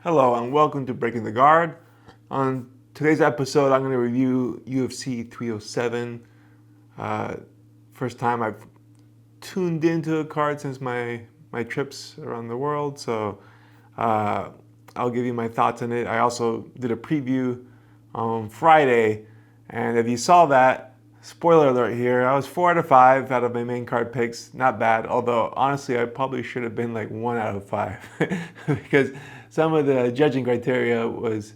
Hello and welcome to Breaking the Guard. On today's episode, I'm going to review UFC 307. First time I've tuned into a card since my trips around the world, so I'll give you my thoughts on it. I also did a preview on Friday, and if you saw that, spoiler alert here, I was 4 out of 5 out of my main card picks. Not bad, although honestly I probably should have been like 1 out of 5 because some of the judging criteria was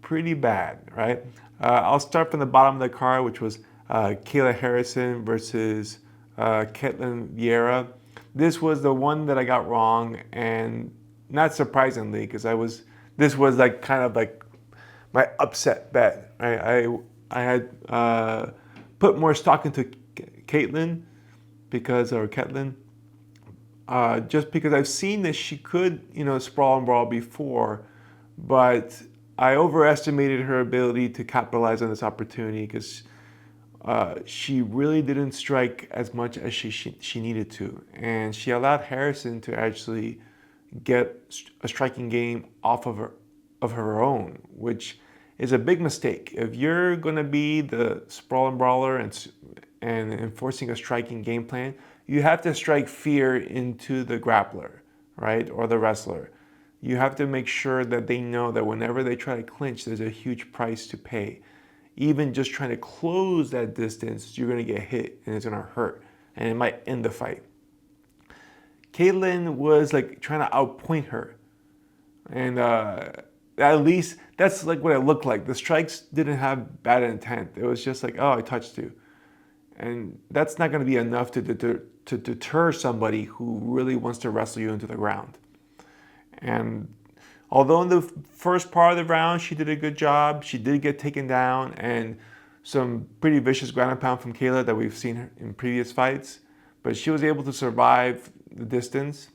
pretty bad, right? I'll start from the bottom of the card, which was Kayla Harrison versus Ketlin Vieira. This was the one that I got wrong, and not surprisingly, because this was like kind of like my upset bet. I had put more stock into Ketlin just because I've seen that she could, sprawl and brawl before, but I overestimated her ability to capitalize on this opportunity because she really didn't strike as much as she needed to, and she allowed Harrison to actually get a striking game off of her own, which is a big mistake. If you're going to be the sprawl and brawler and enforcing a striking game plan, you have to strike fear into the grappler, right, or the wrestler. You have to make sure that they know that whenever they try to clinch, there's a huge price to pay. Even just trying to close that distance, you're going to get hit and it's going to hurt, and it might end the fight. Caitlin was like trying to outpoint her, and at least that's like what it looked like. The strikes didn't have bad intent. It was just like, oh, I touched you. And that's not going to be enough to deter somebody who really wants to wrestle you into the ground. And although in the first part of the round she did a good job, she did get taken down, and some pretty vicious ground and pound from Kayla that we've seen in previous fights, but she was able to survive the distance.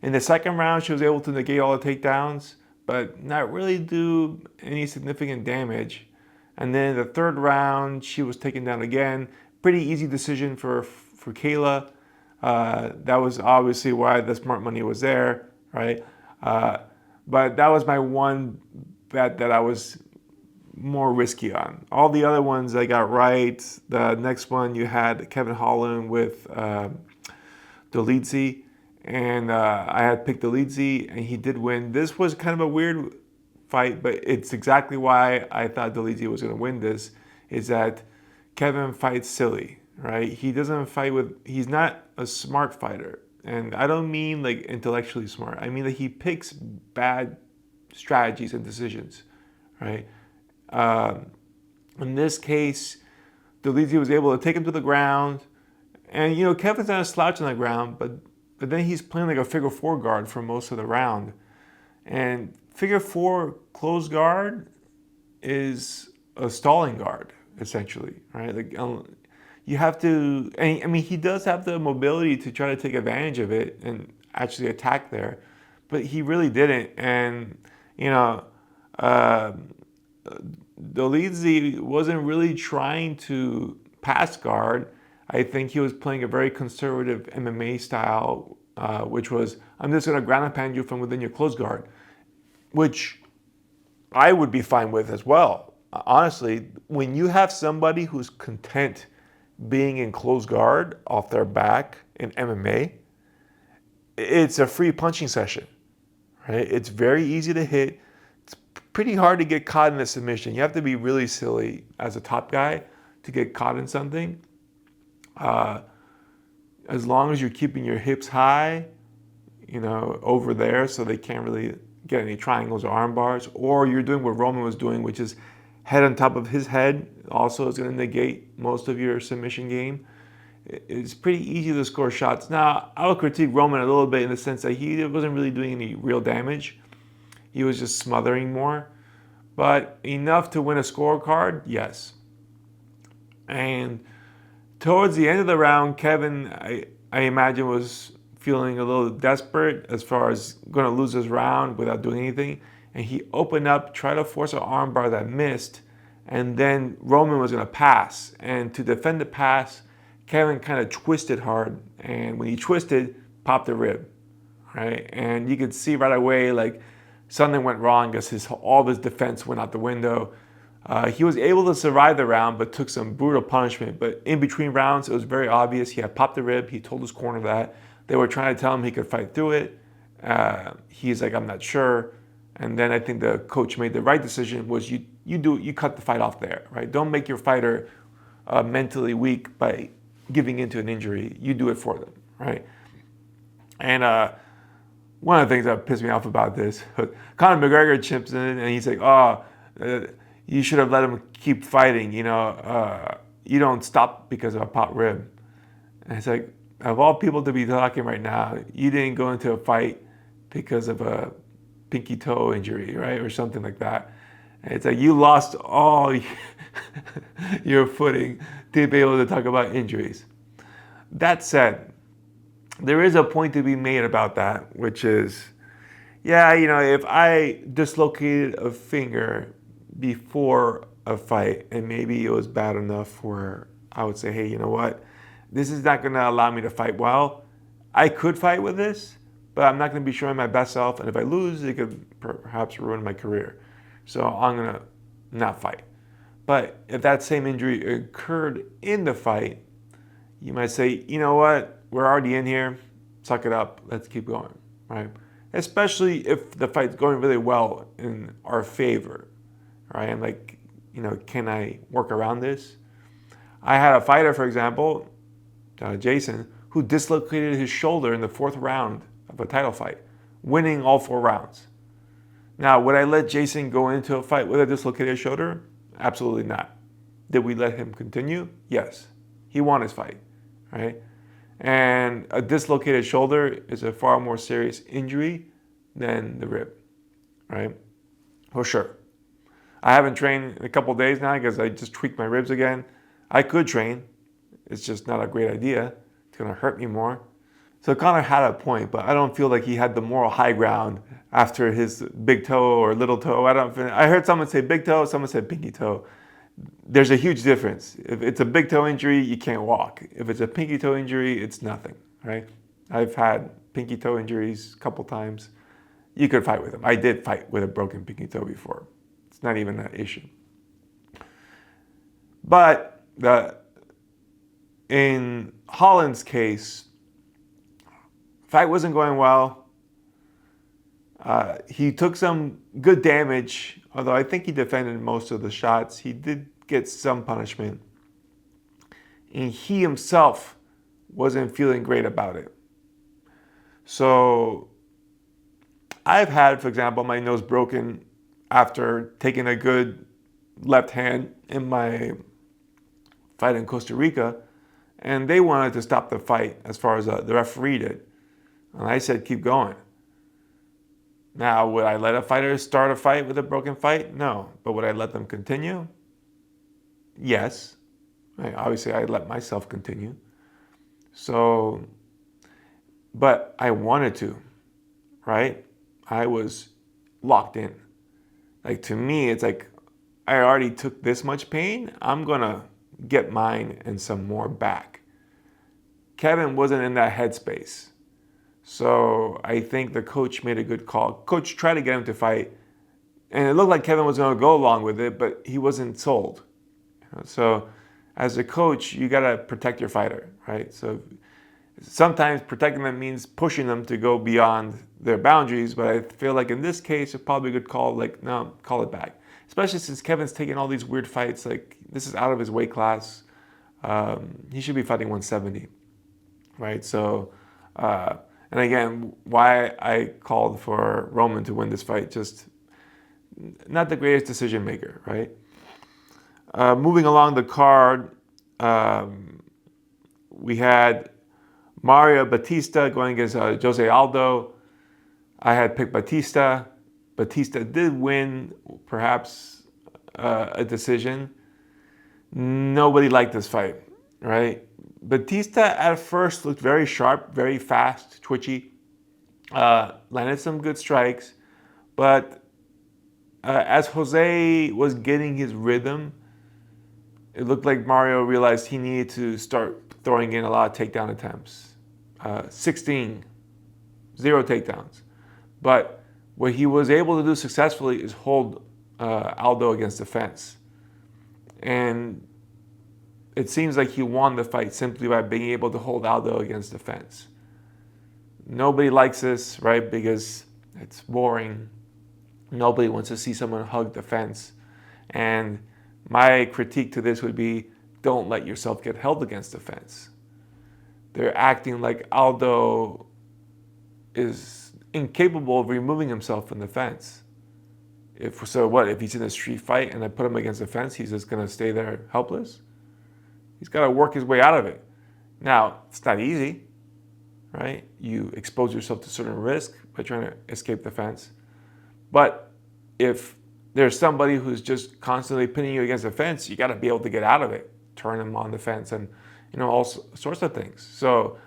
In the second round, she was able to negate all the takedowns, but not really do any significant damage. And then in the third round, she was taken down again. Pretty easy decision for Kayla. That was obviously why the smart money was there, right? But that was my one bet that I was more risky on. All the other ones I got right. The next one you had Kevin Holland with Dolidze, and I had picked Dolidze, and he did win. This was kind of a weird fight, but it's exactly why I thought Dolidze was going to win this, is that Kevin fights silly, right? He doesn't fight he's not a smart fighter. And I don't mean like intellectually smart. I mean that he picks bad strategies and decisions, right? In this case, Dolidze was able to take him to the ground. And, Kevin's not a slouch on the ground, but then he's playing like a figure four guard for most of the round. And figure four closed guard is a stalling guard, essentially, right? Like, you have to, I mean, he does have the mobility to try to take advantage of it and actually attack there, but he really didn't. And, Dolidze wasn't really trying to pass guard. I think he was playing a very conservative MMA style, which was, I'm just going to ground and pound you from within your close guard, which I would be fine with as well. Honestly, when you have somebody who's content being in close guard off their back in MMA, it's a free punching session, right? It's very easy to hit. It's pretty hard to get caught in a submission. You have to be really silly as a top guy to get caught in something. As long as you're keeping your hips high, over there, so they can't really get any triangles or arm bars, or you're doing what Roman was doing, which is head on top of his head, also is going to negate most of your submission game. It's pretty easy to score shots. Now, I'll critique Roman a little bit in the sense that he wasn't really doing any real damage. He was just smothering more. But enough to win a scorecard, yes. And towards the end of the round, Kevin, I imagine, was feeling a little desperate as far as going to lose this round without doing anything. And he opened up, tried to force an armbar that missed, and then Roman was going to pass. And to defend the pass, Kevin kind of twisted hard. And when he twisted, popped the rib, right? And you could see right away, like, something went wrong. I guess all of his defense went out the window. He was able to survive the round, but took some brutal punishment. But in between rounds, it was very obvious. He had popped a rib. He told his corner that. They were trying to tell him he could fight through it. He's like, I'm not sure. And then I think the coach made the right decision, was you cut the fight off there, right? Don't make your fighter mentally weak by giving into an injury. You do it for them, right? And one of the things that pissed me off about this, Conor McGregor chips in and he's like, you should have let him keep fighting. You don't stop because of a pot rib. And it's like, of all people to be talking right now, you didn't go into a fight because of a pinky toe injury, right? Or something like that. And it's like you lost all your footing to be able to talk about injuries. That said, there is a point to be made about that, which is, if I dislocated a finger before a fight and maybe it was bad enough where I would say, hey, you know what? This is not going to allow me to fight well. I could fight with this, but I'm not going to be showing my best self. And if I lose, it could perhaps ruin my career. So I'm going to not fight. But if that same injury occurred in the fight, you might say, you know what? We're already in here. Suck it up. Let's keep going, right? Especially if the fight's going really well in our favor, right? I'm like, can I work around this? I had a fighter, for example, Jason, who dislocated his shoulder in the 4th round of a title fight, winning all 4 rounds. Now, would I let Jason go into a fight with a dislocated shoulder? Absolutely not. Did we let him continue? Yes. He won his fight, right? And a dislocated shoulder is a far more serious injury than the rib, right? For sure. I haven't trained in a couple days now because I just tweaked my ribs again. I could train. It's just not a great idea. It's going to hurt me more. So Conor had a point, but I don't feel like he had the moral high ground after his big toe or little toe. I heard someone say big toe, someone said pinky toe. There's a huge difference. If it's a big toe injury, you can't walk. If it's a pinky toe injury, it's nothing, right? I've had pinky toe injuries a couple times. You could fight with them. I did fight with a broken pinky toe before. It's not even an issue. But in Holland's case, fight wasn't going well. He took some good damage, although I think he defended most of the shots. He did get some punishment. And he himself wasn't feeling great about it. So I've had, for example, my nose broken after taking a good left hand in my fight in Costa Rica. And they wanted to stop the fight as far as the referee did. And I said, keep going. Now, would I let a fighter start a fight with a broken fight? No. But would I let them continue? Yes. Obviously, I let myself continue. So, but I wanted to, right? I was locked in. Like, to me, it's like, I already took this much pain. I'm going to get mine and some more back. Kevin wasn't in that headspace. So I think the coach made a good call. Coach tried to get him to fight, and it looked like Kevin was going to go along with it, but he wasn't sold. So as a coach, you got to protect your fighter, right? So sometimes protecting them means pushing them to go beyond their boundaries, but I feel like in this case, it's probably a good call, like, no, call it back. Especially since Kevin's taking all these weird fights, like this is out of his weight class. He should be fighting 170, right? So, and again, why I called for Roman to win this fight, just not the greatest decision maker, right? Moving along the card, we had Mario Batista going against Jose Aldo. I had picked Batista. Batista did win, perhaps a decision. Nobody liked this fight, right? Batista at first looked very sharp, very fast, twitchy, landed some good strikes, but as Jose was getting his rhythm, it looked like Mario realized he needed to start throwing in a lot of takedown attempts. 16, 0 takedowns. But What he was able to do successfully is hold Aldo against the fence. And it seems like he won the fight simply by being able to hold Aldo against the fence. Nobody likes this, right? Because it's boring. Nobody wants to see someone hug the fence. And my critique to this would be, don't let yourself get held against the fence. They're acting like Aldo is incapable of removing himself from the fence. If he's in a street fight and I put him against the fence, he's just going to stay there helpless? He's got to work his way out of it. Now, it's not easy, right? You expose yourself to certain risk by trying to escape the fence. But if there's somebody who's just constantly pinning you against the fence, you got to be able to get out of it, turn them on the fence, and all sorts of things. So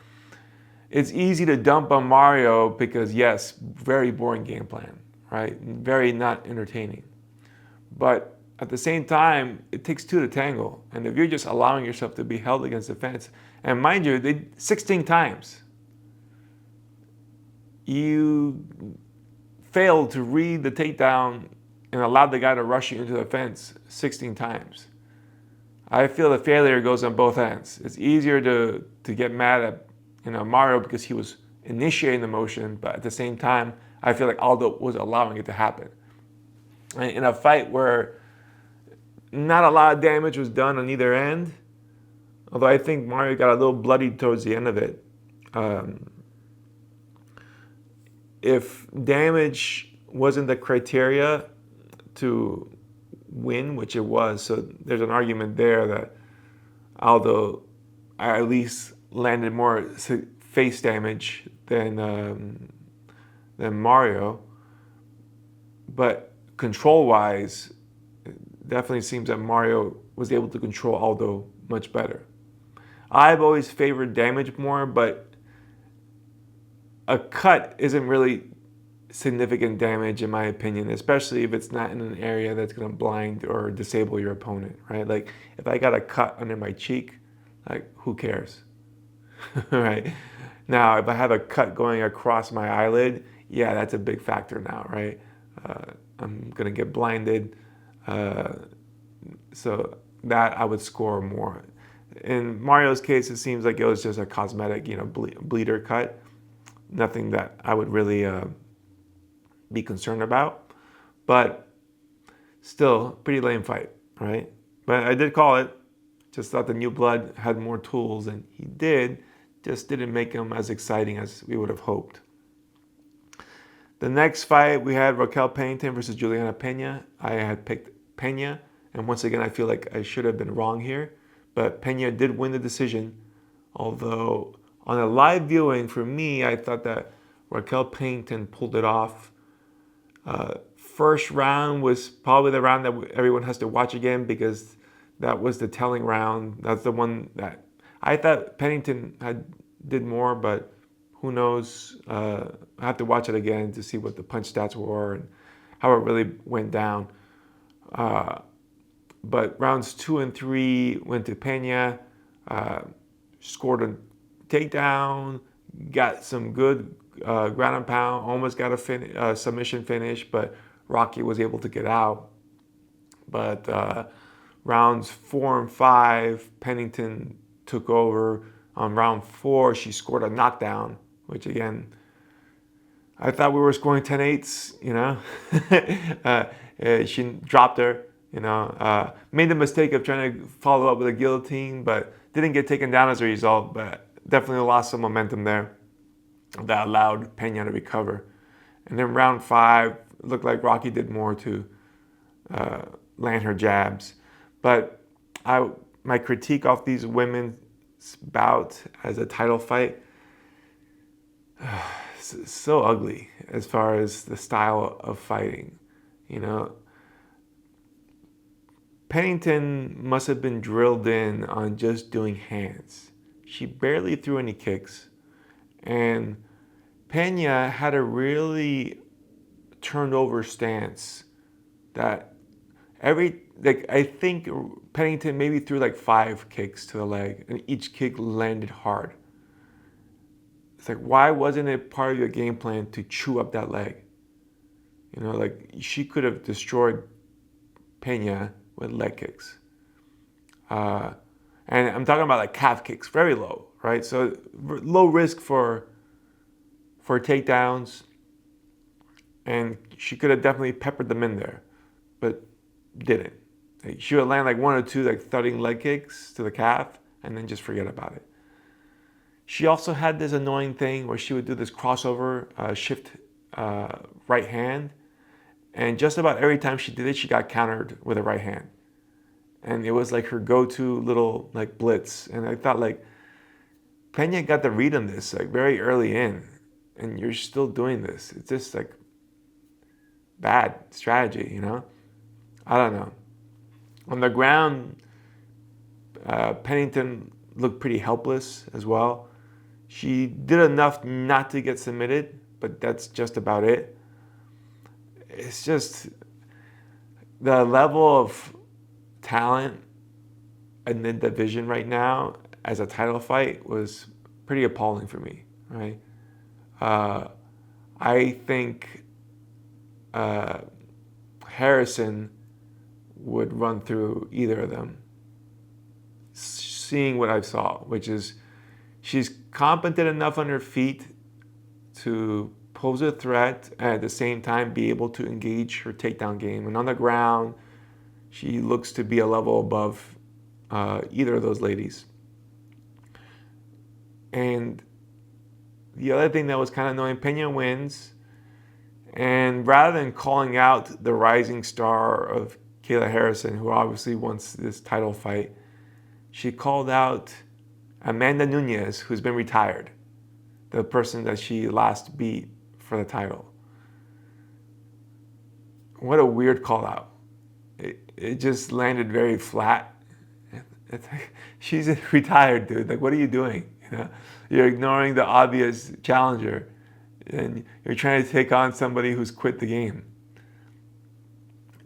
it's easy to dump on Mario because, yes, very boring game plan, right? Very not entertaining. But at the same time, it takes two to tango. And if you're just allowing yourself to be held against the fence, and mind you, they 16 times, you failed to read the takedown and allowed the guy to rush you into the fence 16 times. I feel the failure goes on both ends. It's easier to get mad at Mario because he was initiating the motion, but at the same time, I feel like Aldo was allowing it to happen. In a fight where not a lot of damage was done on either end, although I think Mario got a little bloodied towards the end of it. If damage wasn't the criteria to win, which it was, so there's an argument there that Aldo at least landed more face damage than Mario, but control-wise, it definitely seems that Mario was able to control Aldo much better. I've always favored damage more, but a cut isn't really significant damage in my opinion, especially if it's not in an area that's going to blind or disable your opponent, right? Like if I got a cut under my cheek, like who cares? Right? Now, if I have a cut going across my eyelid, yeah, that's a big factor now, right? I'm going to get blinded. So that I would score more. In Mario's case, it seems like it was just a cosmetic, bleeder cut. Nothing that I would really be concerned about. But still, pretty lame fight, right? But I did call it. Just thought the new blood had more tools, and he did. Just didn't make him as exciting as we would have hoped. The next fight, we had Raquel Pennington versus Juliana Pena. I had picked Pena, and once again, I feel like I should have been wrong here. But Pena did win the decision, although on a live viewing, for me, I thought that Raquel Pennington pulled it off. First round was probably the round that everyone has to watch again because that was the telling round. That's the one that I thought Pennington did more, but who knows? I have to watch it again to see what the punch stats were and how it really went down. But rounds 2 and 3 went to Pena, scored a takedown, got some good ground and pound, almost got a submission finish, but Rocky was able to get out. But rounds 4 and 5, Pennington took over. On round 4, she scored a knockdown, which again, I thought we were scoring 10-8s, she dropped her, made the mistake of trying to follow up with a guillotine, but didn't get taken down as a result, but definitely lost some momentum there that allowed Pena to recover. And then round 5, it looked like Rocky did more to land her jabs. But my critique of these women's bout as a title fight, so ugly as far as the style of fighting. Pennington must have been drilled in on just doing hands. She barely threw any kicks. And Pena had a really turned over stance that I think Pennington maybe threw like 5 kicks to the leg and each kick landed hard. It's like, why wasn't it part of your game plan to chew up that leg? You know, like she could have destroyed Pena with leg kicks. And I'm talking about like calf kicks, very low, right? So low risk for takedowns, and she could have definitely peppered them in there, but didn't. Like, she would land like one or two like thudding leg kicks to the calf, and then just forget about it. She also had this annoying thing where she would do this crossover shift right hand, and just about every time she did it, she got countered with a right hand. And it was like her go-to little like blitz. And I thought like, Pena got the read on this like very early in, and you're still doing this. It's just like bad strategy, you know? I don't know. On the ground, Pennington looked pretty helpless as well. She did enough not to get submitted, but that's just about it. It's just the level of talent in the division right now as a title fight was pretty appalling for me, right? I think Harrison would run through either of them, seeing what I saw, which is she's competent enough on her feet to pose a threat and at the same time be able to engage her takedown game. And on the ground, she looks to be a level above either of those ladies. And the other thing that was kind of annoying, Pena wins, and rather than calling out the rising star of Kayla Harrison, who obviously wants this title fight, she called out Amanda Nunes, who's been retired, the person that she last beat for the title. What a weird call out. It just landed very flat. It's like, she's retired, dude. Like, what are you doing? You know, you're ignoring the obvious challenger, and you're trying to take on somebody who's quit the game.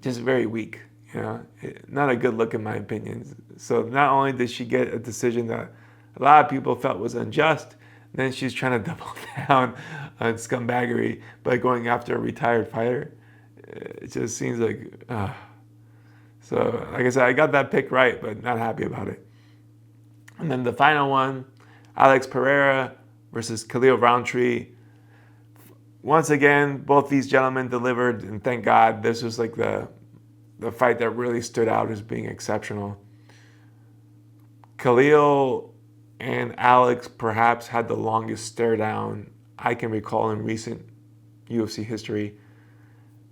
Just very weak. You know, not a good look in my opinion. So not only did she get a decision that a lot of people felt was unjust, then she's trying to double down on scumbaggery by going after a retired fighter. It just seems like, so like I said, I got that pick right, but not happy about it. And then the final one, Alex Pereira versus Khalil Roundtree. Once again, both these gentlemen delivered, and thank God. This was like the fight that really stood out as being exceptional. Khalil and Alex perhaps had the longest stare down I can recall in recent UFC history.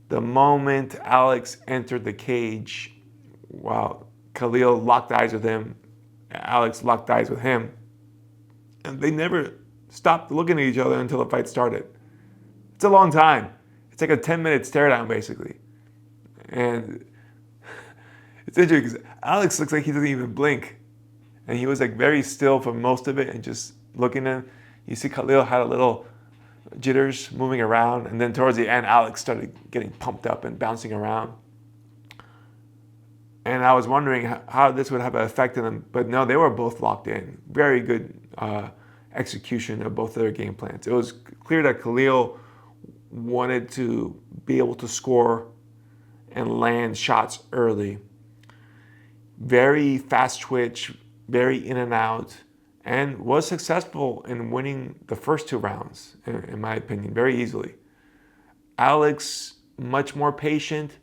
The moment Alex entered the cage, while Khalil locked eyes with him, Alex locked eyes with him, and they never stopped looking at each other until the fight started. It's a long time. It's like a 10-minute stare down, basically. And it's interesting because Alex looks like he doesn't even blink. And he was like very still for most of it and just looking at him. You see Khalil had a little jitters moving around. And then towards the end, Alex started getting pumped up and bouncing around. And I was wondering how this would have an effect on them. But no, they were both locked in. Very good execution of both of their game plans. It was clear that Khalil wanted to be able to score and land shots early. Very fast twitch, very in and out, and was successful in winning the first two rounds, in my opinion, very easily. Alex, much more patient,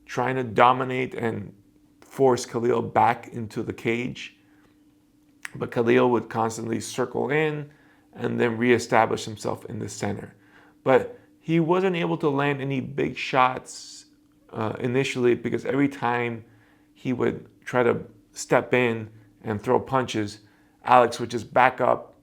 trying to dominate and force Khalil back into the cage. But Khalil would constantly circle in and then reestablish himself in the center. But he wasn't able to land any big shots initially because every time he would try to step in and throw punches, Alex would just back up.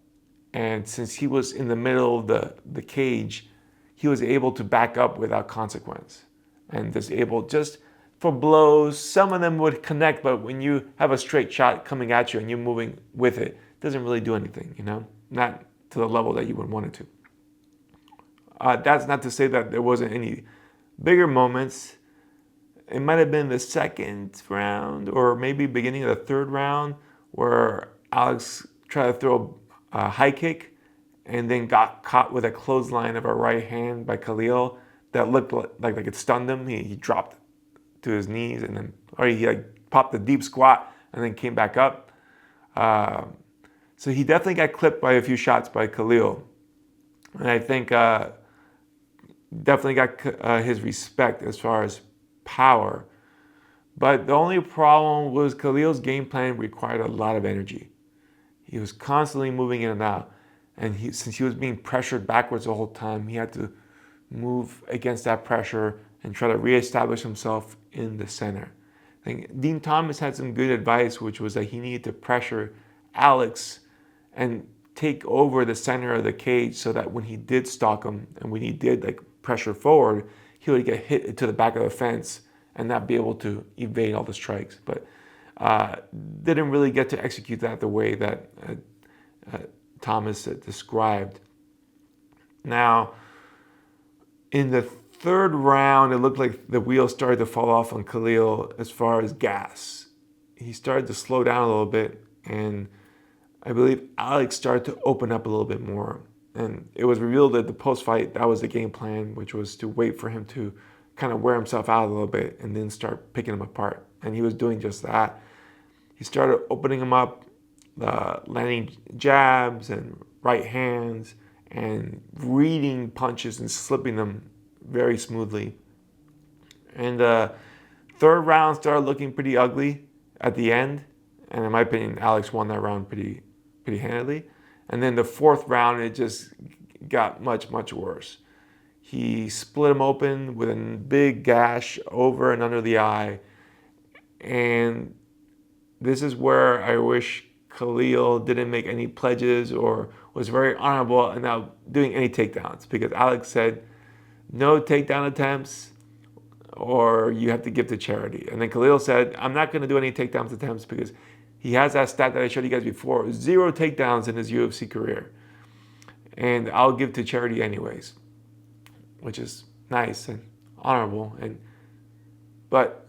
And since he was in the middle of the cage, he was able to back up without consequence and just able just for blows. Some of them would connect, but when you have a straight shot coming at you and you're moving with it, it doesn't really do anything, you know, not to the level that you would want it to. That's not to say that there wasn't any bigger moments. It might have been the second round or maybe beginning of the third round where Alex tried to throw a high kick and then got caught with a clothesline of a right hand by Khalil. that looked like it stunned him. He dropped to his knees, and then, or he like popped a deep squat and then came back up. So he definitely got clipped by a few shots by Khalil. And I think definitely got his respect as far as power. But the only problem was Khalil's game plan required a lot of energy. He was constantly moving in and out. And since he was being pressured backwards the whole time, he had to move against that pressure and try to reestablish himself in the center. I think Dean Thomas had some good advice, which was that he needed to pressure Alex and take over the center of the cage so that when he did stalk him and when he did like pressure forward, he would get hit to the back of the fence and not be able to evade all the strikes. But didn't really get to execute that the way that Thomas described. Now, in the third round, it looked like the wheels started to fall off on Khalil as far as gas. He started to slow down a little bit, and I believe Alex started to open up a little bit more. And it was revealed that the post-fight, that was the game plan, which was to wait for him to kind of wear himself out a little bit and then start picking him apart. And he was doing just that. He started opening him up, landing jabs and right hands and reading punches and slipping them very smoothly. And the third round started looking pretty ugly at the end. And in my opinion, Alex won that round pretty handily. And then the fourth round, it just got much, much worse. He split him open with a big gash over and under the eye. And this is where I wish Khalil didn't make any pledges or was very honorable in not doing any takedowns, because Alex said, no takedown attempts or you have to give to charity. And then Khalil said, I'm not going to do any takedown attempts because he has that stat that I showed you guys before, 0 takedowns in his UFC career. And I'll give to charity anyways, which is nice and honorable. But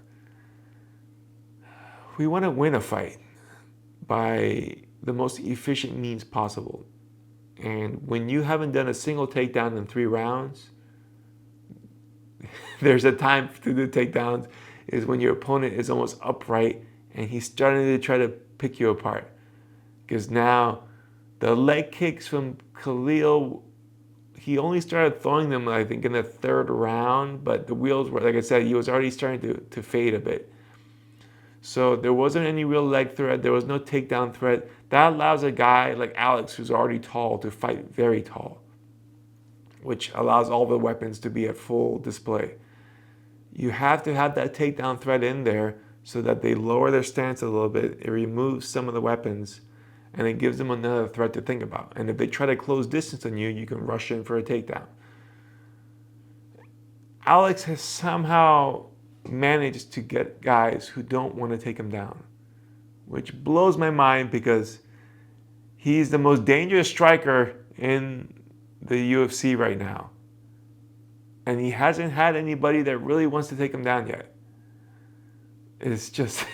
we want to win a fight by the most efficient means possible. And when you haven't done a single takedown in 3 rounds, there's a time to do takedowns is when your opponent is almost upright and he's starting to try to pick you apart. Because now the leg kicks from Khalil, he only started throwing them, I think, in the 3rd round, but the wheels were, like I said, he was already starting to fade a bit. So there wasn't any real leg threat. There was no takedown threat. That allows a guy like Alex, who's already tall, to fight very tall, which allows all the weapons to be at full display. You have to have that takedown threat in there so that they lower their stance a little bit. It removes some of the weapons, and it gives them another threat to think about. And if they try to close distance on you, you can rush in for a takedown. Alex has somehow managed to get guys who don't want to take him down, which blows my mind because he's the most dangerous striker in the UFC right now. And he hasn't had anybody that really wants to take him down yet. It's just,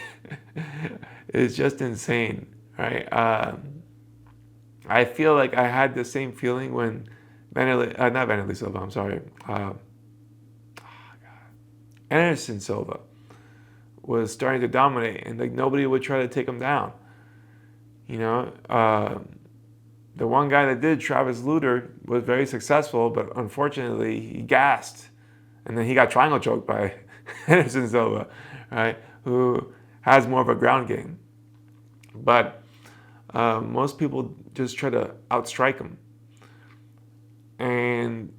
it's just insane, right? I feel like I had the same feeling when Anderson Silva was starting to dominate, and like nobody would try to take him down. You know, the one guy that did, Travis Lutter, was very successful, but unfortunately he gassed, and then he got triangle choked by Anderson Silva, right? Who has more of a ground game. But most people just try to outstrike him. And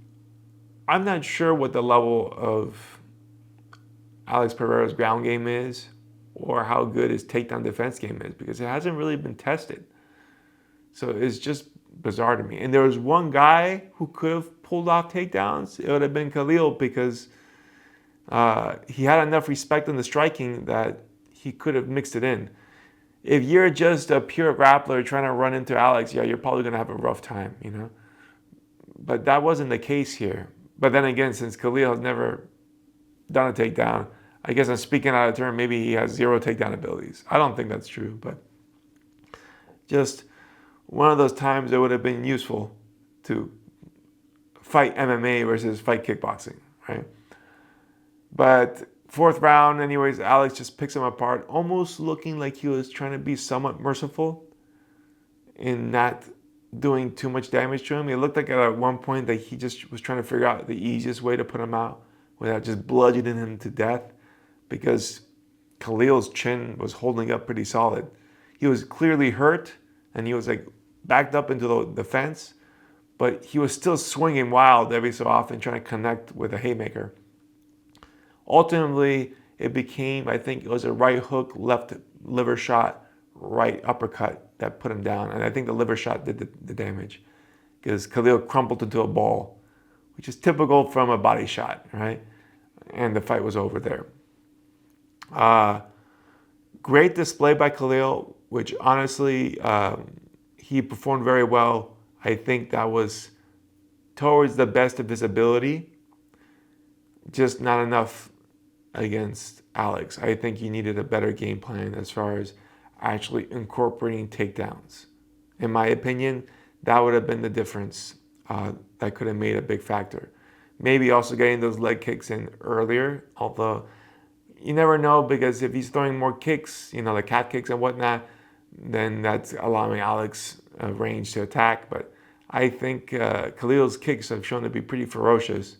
I'm not sure what the level of Alex Pereira's ground game is or how good his takedown defense game is, because it hasn't really been tested. So it's just bizarre to me. And there was one guy who could have pulled off takedowns. It would have been Khalil, because he had enough respect in the striking that he could have mixed it in. If you're just a pure grappler trying to run into Alex, yeah, you're probably going to have a rough time, you know. But that wasn't the case here. But then again, since Khalil has never done a takedown, I guess I'm speaking out of turn. Maybe he has 0 takedown abilities. I don't think that's true, but just one of those times it would have been useful to fight MMA versus fight kickboxing, right? But fourth round, anyways, Alex just picks him apart, almost looking like he was trying to be somewhat merciful in not doing too much damage to him. It looked like at one point that he just was trying to figure out the easiest way to put him out without just bludgeoning him to death, because Khalil's chin was holding up pretty solid. He was clearly hurt and he was like backed up into the fence, but he was still swinging wild every so often, trying to connect with a haymaker. Ultimately, it became, I think it was a right hook, left liver shot, right uppercut that put him down. And I think the liver shot did the damage, because Khalil crumpled into a ball, which is typical from a body shot, right? And the fight was over there. Great display by Khalil, which honestly, he performed very well. I think that was towards the best of his ability, just not enough against Alex. I think he needed a better game plan as far as actually incorporating takedowns. In my opinion, that would have been the difference that could have made a big factor. Maybe also getting those leg kicks in earlier, although you never know, because if he's throwing more kicks, the cat kicks and whatnot, then that's allowing Alex range to attack. But I think Khalil's kicks have shown to be pretty ferocious.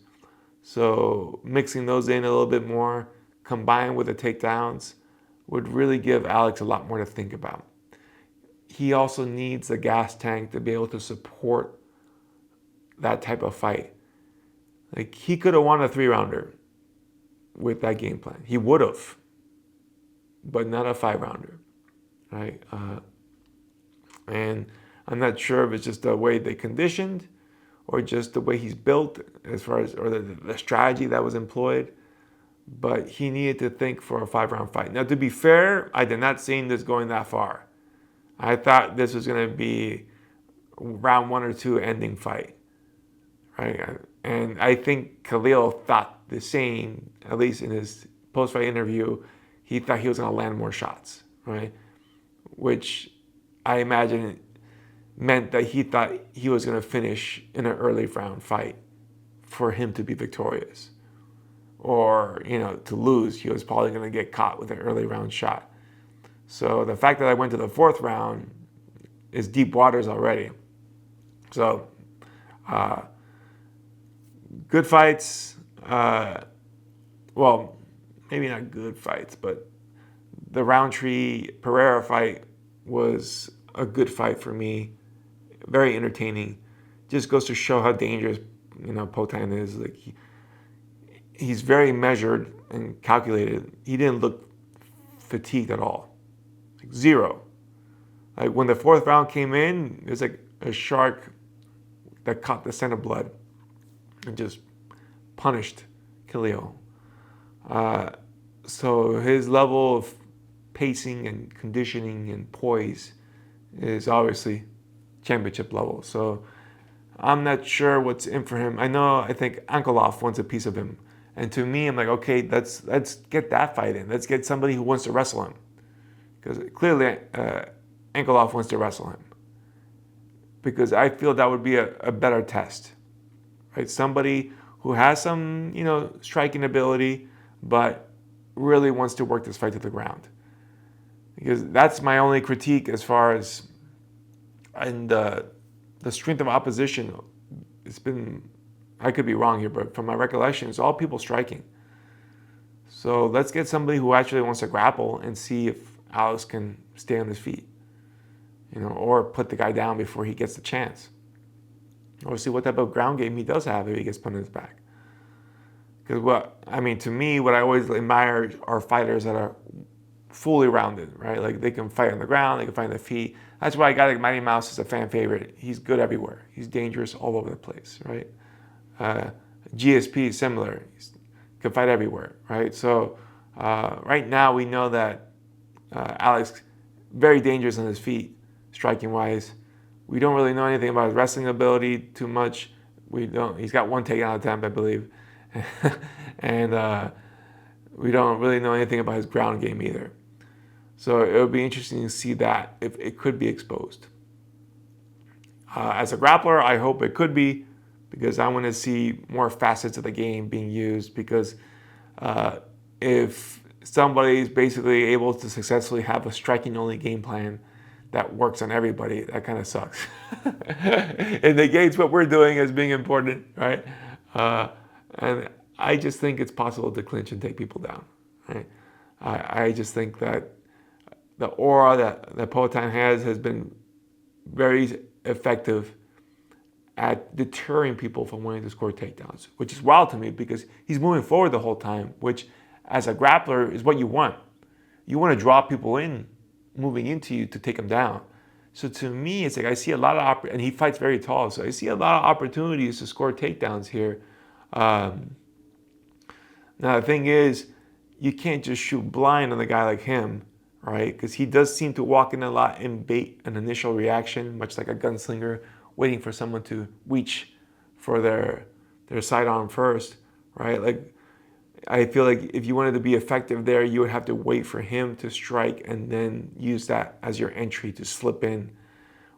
So mixing those in a little bit more, combined with the takedowns, would really give Alex a lot more to think about. He also needs a gas tank to be able to support that type of fight. Like, he could have won a 3-rounder with that game plan. He would have, but not a 5-rounder, right? And I'm not sure if it's just the way they conditioned or just the way he's built as far as, or the strategy that was employed. But he needed to think for a 5-round fight. Now, to be fair, I did not see this going that far. I thought this was going to be round 1 or 2 ending fight, right? And I think Khalil thought the same, at least in his post-fight interview. He thought he was going to land more shots, right? Which I imagine meant that he thought he was going to finish in an early round fight for him to be victorious. Or, to lose, he was probably going to get caught with an early round shot. So the fact that I went to the 4th round is deep waters already. So, good fights. Well, maybe not good fights, but the Roundtree-Pereira fight was a good fight for me. Very entertaining. Just goes to show how dangerous, Potan is. Like, he's very measured and calculated. He didn't look fatigued at all. Like, zero. Like, when the 4th round came in, it was like a shark that caught the scent of blood and just punished Khalil. So his level of pacing and conditioning and poise is obviously championship level. So I'm not sure what's in for him. I think Ankalaev wants a piece of him. And to me, I'm like, okay, let's get that fight in. Let's get somebody who wants to wrestle him. Because clearly Ankalaev wants to wrestle him. Because I feel that would be a better test. Right? Somebody who has some, striking ability, but really wants to work this fight to the ground. Because that's my only critique as far as, and the strength of opposition. It's been, I could be wrong here, but from my recollection, it's all people striking. So let's get somebody who actually wants to grapple and see if Alex can stay on his feet, or put the guy down before he gets the chance. Or see what type of ground game he does have if he gets put on his back. Because to me, what I always admire are fighters that are fully rounded, right? Like, they can fight on the ground, they can fight on the feet. That's why a guy like Mighty Mouse is a fan favorite. He's good everywhere. He's dangerous all over the place, right? GSP is similar. He can fight everywhere, right? So right now we know that Alex, very dangerous on his feet, striking-wise. We don't really know anything about his wrestling ability too much. He's got 1 takedown attempt, I believe. And we don't really know anything about his ground game either. So it would be interesting to see that, if it could be exposed. As a grappler, I hope it could be, because I want to see more facets of the game being used. Because if somebody is basically able to successfully have a striking only game plan that works on everybody, that kind of sucks. It negates what we're doing as being important, right? And I just think it's possible to clinch and take people down, right? I just think that the aura that Poatan has been very effective at deterring people from wanting to score takedowns, which is wild to me because he's moving forward the whole time, which as a grappler is what you want. You want to draw people in, moving into you to take them down. So to me, it's like I see a lot of and he fights very tall, so I see a lot of opportunities to score takedowns here. Now the thing is, you can't just shoot blind on a guy like him, right? Because he does seem to walk in a lot and bait an initial reaction, much like a gunslinger, waiting for someone to reach for their sidearm first, right? Like, I feel like if you wanted to be effective there, you would have to wait for him to strike and then use that as your entry to slip in,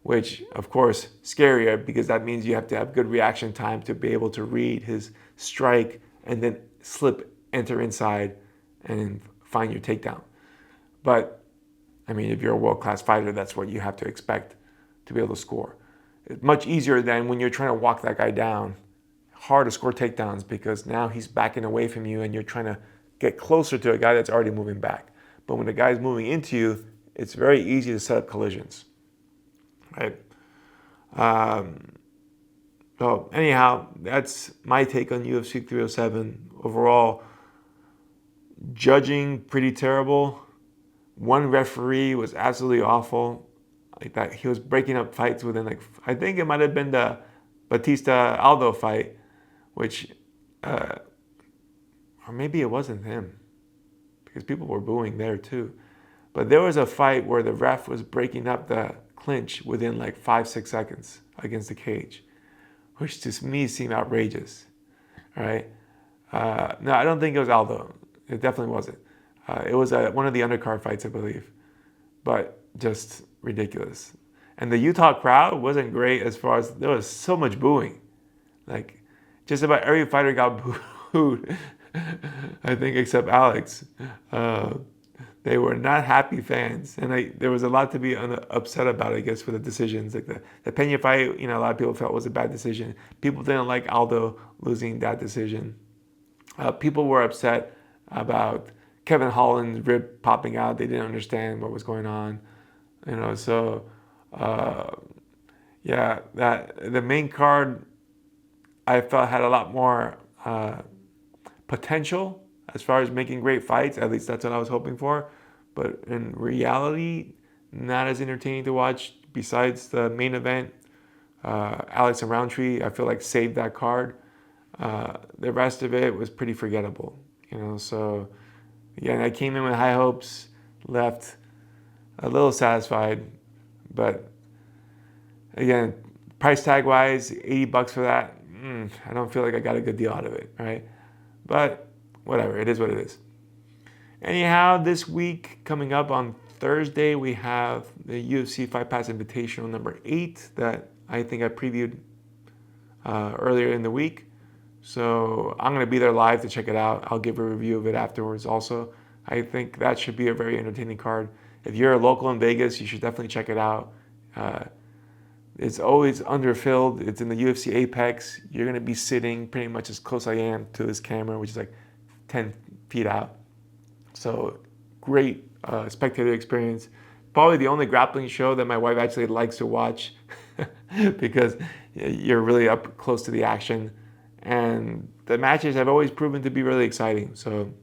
which, of course, scarier because that means you have to have good reaction time to be able to read his strike and then slip, enter inside, and find your takedown. But, I mean, if you're a world-class fighter, that's what you have to expect to be able to score. It's much easier than when you're trying to walk that guy down. Hard to score takedowns because now he's backing away from you and you're trying to get closer to a guy that's already moving back. But when the guy's moving into you, it's very easy to set up collisions, right? So anyhow, that's my take on UFC 307. Overall, judging pretty terrible. One referee was absolutely awful. Like that, he was breaking up fights within I think it might have been the Batista Aldo fight, which, or maybe it wasn't him, because people were booing there too. But there was a fight where the ref was breaking up the clinch within 5-6 seconds against the cage, which to me seemed outrageous, right? No, I don't think it was Aldo. It definitely wasn't. It was one of the undercard fights, I believe, but just ridiculous. And the Utah crowd wasn't great as far as there was so much booing. Like, just about every fighter got booed, I think, except Alex. They were not happy fans. And there was a lot to be upset about, I guess, for the decisions. Like the Pena fight, a lot of people felt was a bad decision. People didn't like Aldo losing that decision. People were upset about Kevin Holland's rib popping out. They didn't understand what was going on. So... yeah, that the main card I felt had a lot more potential as far as making great fights. At least that's what I was hoping for. But in reality, not as entertaining to watch. Besides the main event, Alex and Roundtree, I feel like saved that card. The rest of it was pretty forgettable. So again, I came in with high hopes, left a little satisfied. But again, price tag wise, $80 for that, I don't feel like I got a good deal out of it, right? But whatever, it is what it is. Anyhow, this week coming up on Thursday, we have the UFC Fight Pass Invitational number 8 that I think I previewed earlier in the week. So I'm going to be there live to check it out. I'll give a review of it afterwards also. I think that should be a very entertaining card. If you're a local in Vegas, you should definitely check it out. It's always underfilled. It's in the UFC Apex. You're going to be sitting pretty much as close as I am to this camera, which is 10 feet out. So great spectator experience. Probably the only grappling show that my wife actually likes to watch because you're really up close to the action. And the matches have always proven to be really exciting. So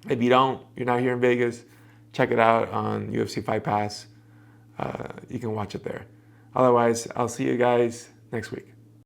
if you're not here in Vegas, check it out on UFC Fight Pass. You can watch it there. Otherwise, I'll see you guys next week.